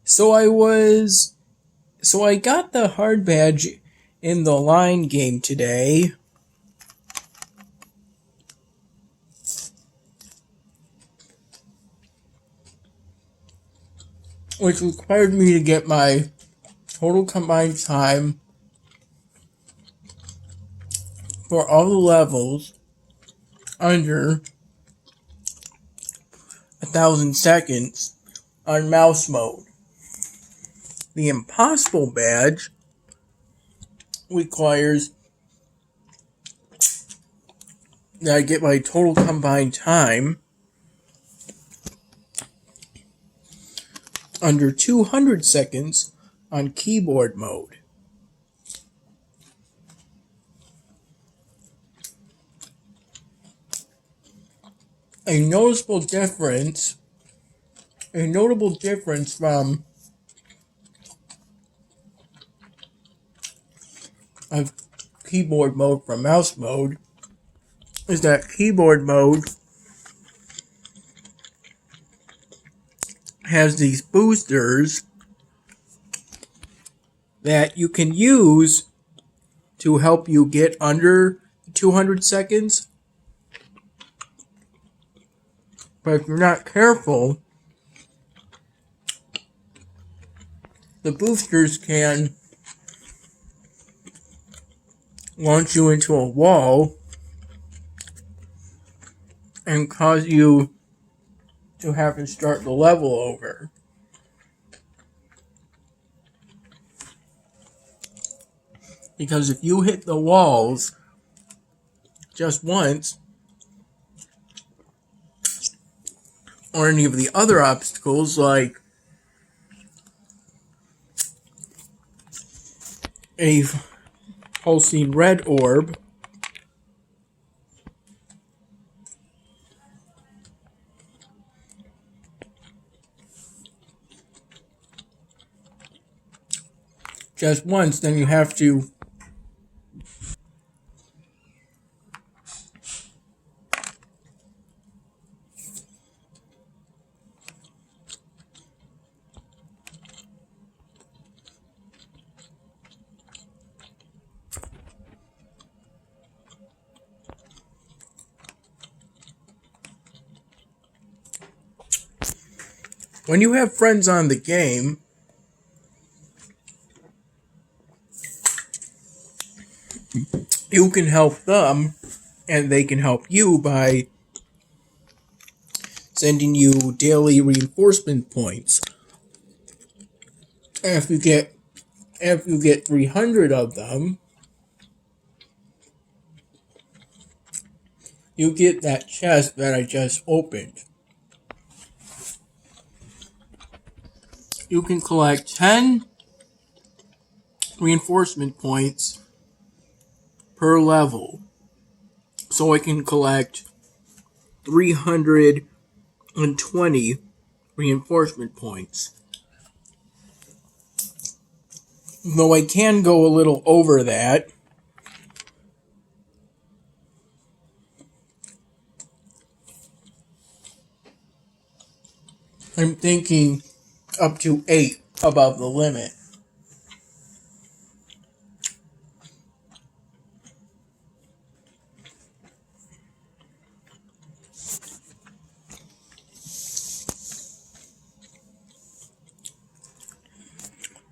So I got the hard badge in the line game today. Which required me to get my total combined time for all the levels under 1,000 seconds on mouse mode. The impossible badge requires that I get my total combined time under 200 seconds on keyboard mode. A notable difference from a keyboard mode from mouse mode is that keyboard mode has these boosters that you can use to help you get under 200 seconds. But if you're not careful, the boosters can launch you into a wall and cause you to have to start the level over. Because if you hit the walls just once, or any of the other obstacles like a pulsing red orb, just once, then you have to when you have friends on the game, you can help them and they can help you by sending you daily reinforcement points. And if you get 300 of them, you get that chest that I just opened. You can collect 10 reinforcement points per level. So I can collect 320 reinforcement points. Though I can go a little over that. I'm thinking up to 8 above the limit.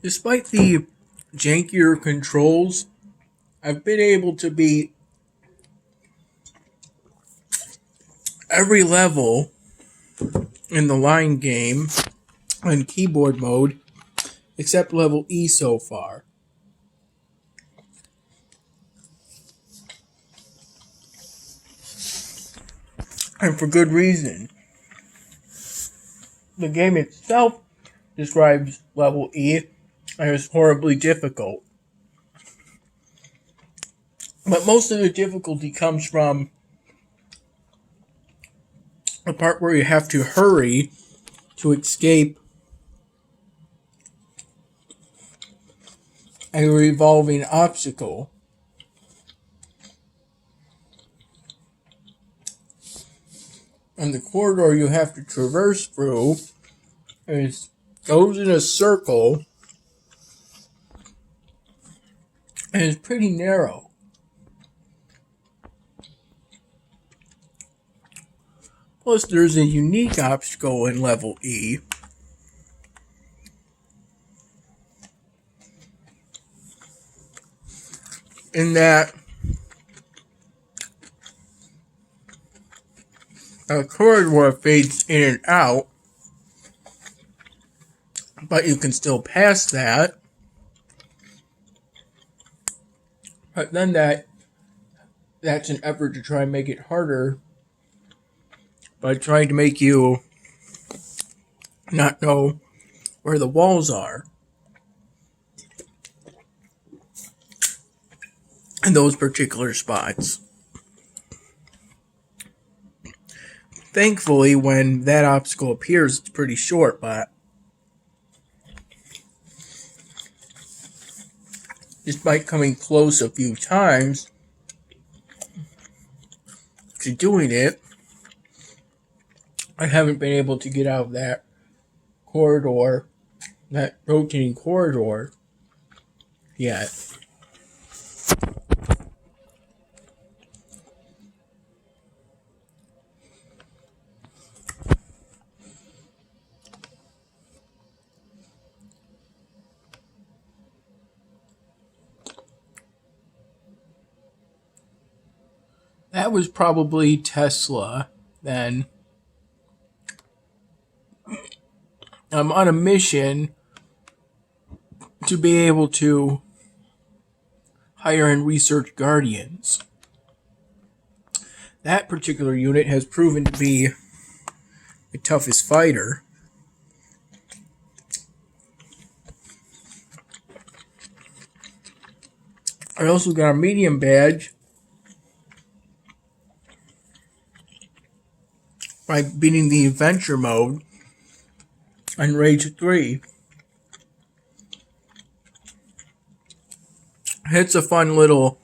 Despite the jankier controls, I've been able to beat every level in the line game on keyboard mode except level E so far. And for good reason. The game itself describes level E as horribly difficult. But most of the difficulty comes from the part where you have to hurry to escape a revolving obstacle. And the corridor you have to traverse through is goes in a circle and is pretty narrow. Plus, there's a unique obstacle in level E. In that a corridor fades in and out, but you can still pass that. But then that's an effort to try and make it harder by trying to make you not know where the walls are in those particular spots. Thankfully, when that obstacle appears, it's pretty short, but despite coming close a few times to doing it, I haven't been able to get out of that corridor, that rotating corridor, yet. That was probably Tesla then. I'm on a mission to be able to hire and research Guardians. That particular unit has proven to be the toughest fighter. I also got a medium badge by beating the adventure mode on Rage 3. It's a fun little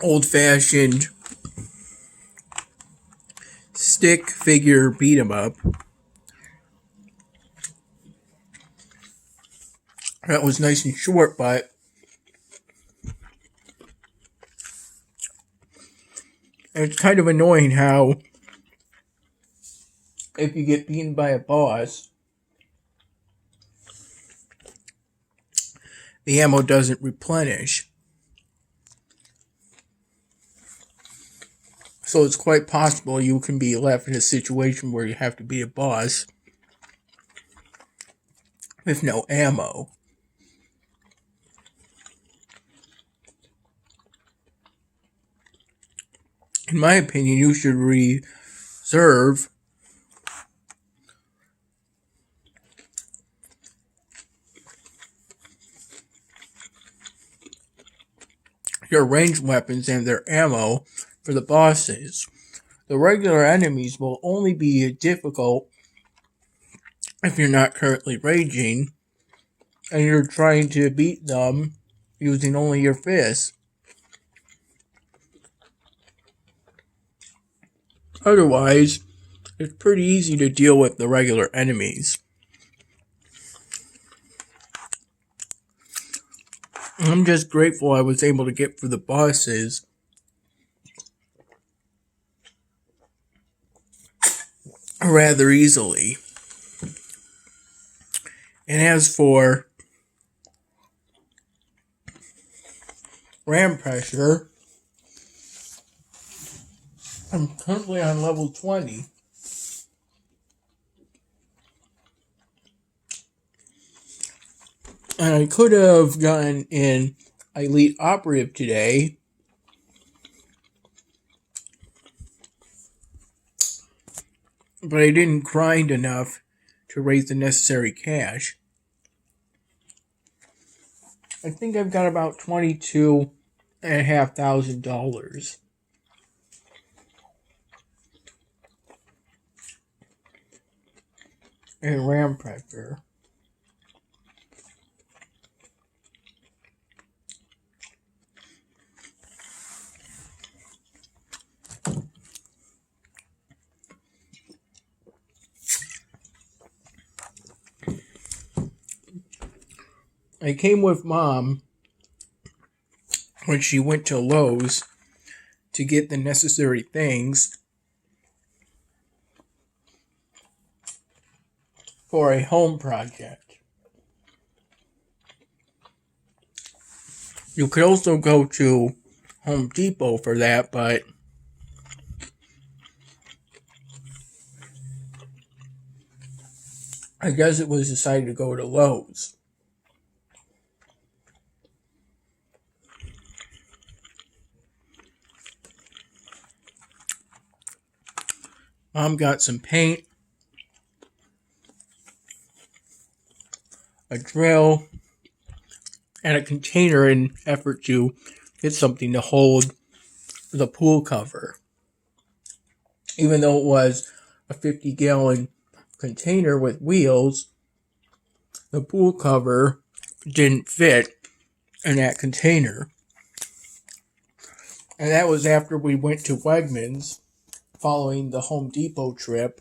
old-fashioned stick figure beat 'em up. That was nice and short, but it's kind of annoying how if you get beaten by a boss, the ammo doesn't replenish. So it's quite possible you can be left in a situation where you have to beat a boss with no ammo. In my opinion, you should reserve your ranged weapons and their ammo for the bosses. The regular enemies will only be difficult if you're not currently raging and you're trying to beat them using only your fists. Otherwise, it's pretty easy to deal with the regular enemies. I'm just grateful I was able to get through the bosses rather easily. And as for ram pressure, I'm currently on level 20. And I could have gotten an elite operative today, but I didn't grind enough to raise the necessary cash. I think I've got about $22,500 in ram pressure. I came with Mom when she went to Lowe's to get the necessary things for a home project. You could also go to Home Depot for that, but I guess it was decided to go to Lowe's. Mom got some paint, a drill, and a container in an effort to get something to hold the pool cover. Even though it was a 50-gallon container with wheels, the pool cover didn't fit in that container. And that was after we went to Wegmans following the Home Depot trip.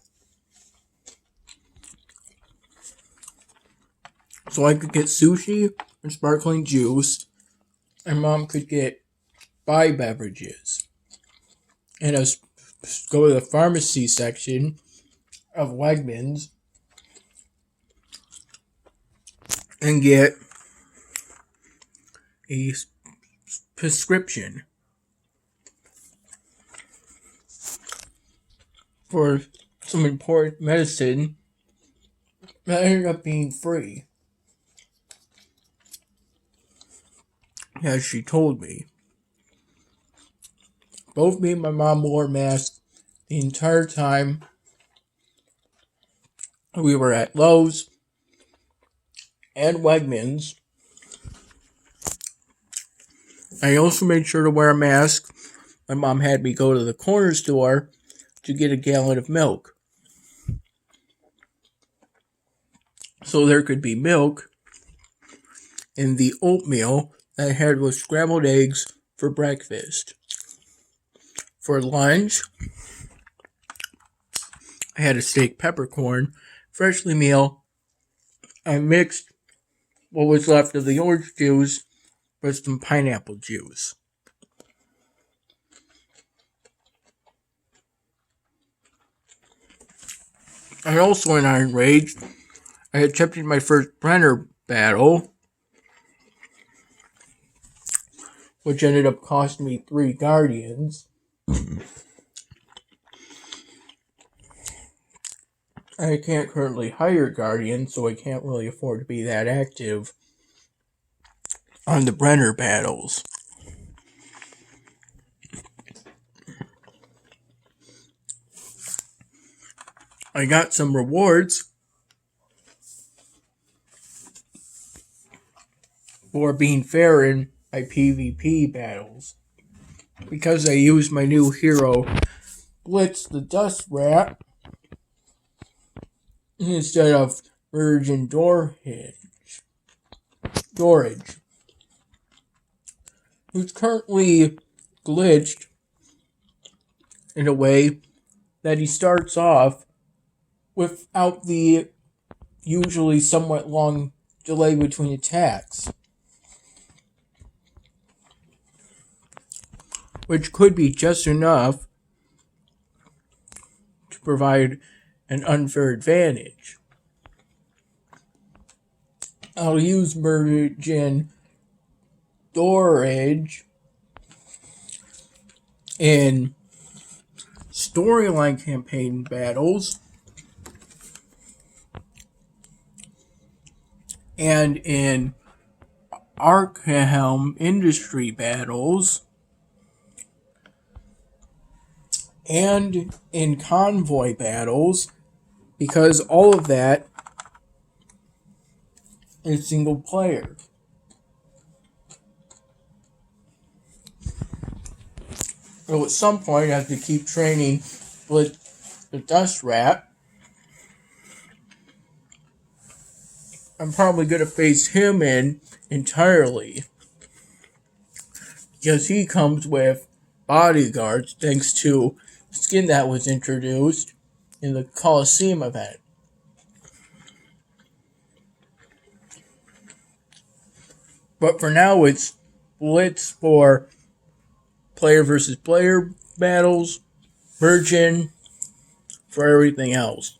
So I could get sushi and sparkling juice, and Mom could get buy beverages. And us go to the pharmacy section of Wegmans and get a prescription for some important medicine that ended up being free, as she told me. Both me and my mom wore masks the entire time we were at Lowe's and Wegmans. I also made sure to wear a mask. My mom had me go to the corner store to get a gallon of milk, so there could be milk in the oatmeal that I had with scrambled eggs for breakfast. For lunch, I had a steak peppercorn, freshly meal. I mixed what was left of the orange juice with some pineapple juice. I also, in Iron Rage, I attempted my first Brenner battle, which ended up costing me 3 Guardians. I can't currently hire Guardians, so I can't really afford to be that active on the Brenner battles. I got some rewards for being fair in my PvP battles, because I used my new hero, Blitz the Dust Rat, instead of Virgin Storage, who's currently glitched in a way that he starts off without the usually somewhat long delay between attacks, which could be just enough to provide an unfair advantage. I'll use Virgin Storage in storyline campaign battles and in Arkham industry battles and in convoy battles, because all of that is single player. So at some point I have to keep training with the Dust Rat. I'm probably going to face him in entirely, because he comes with bodyguards thanks to skin that was introduced in the Coliseum event. But for now, it's Blitz for player versus player battles, Virgin for everything else.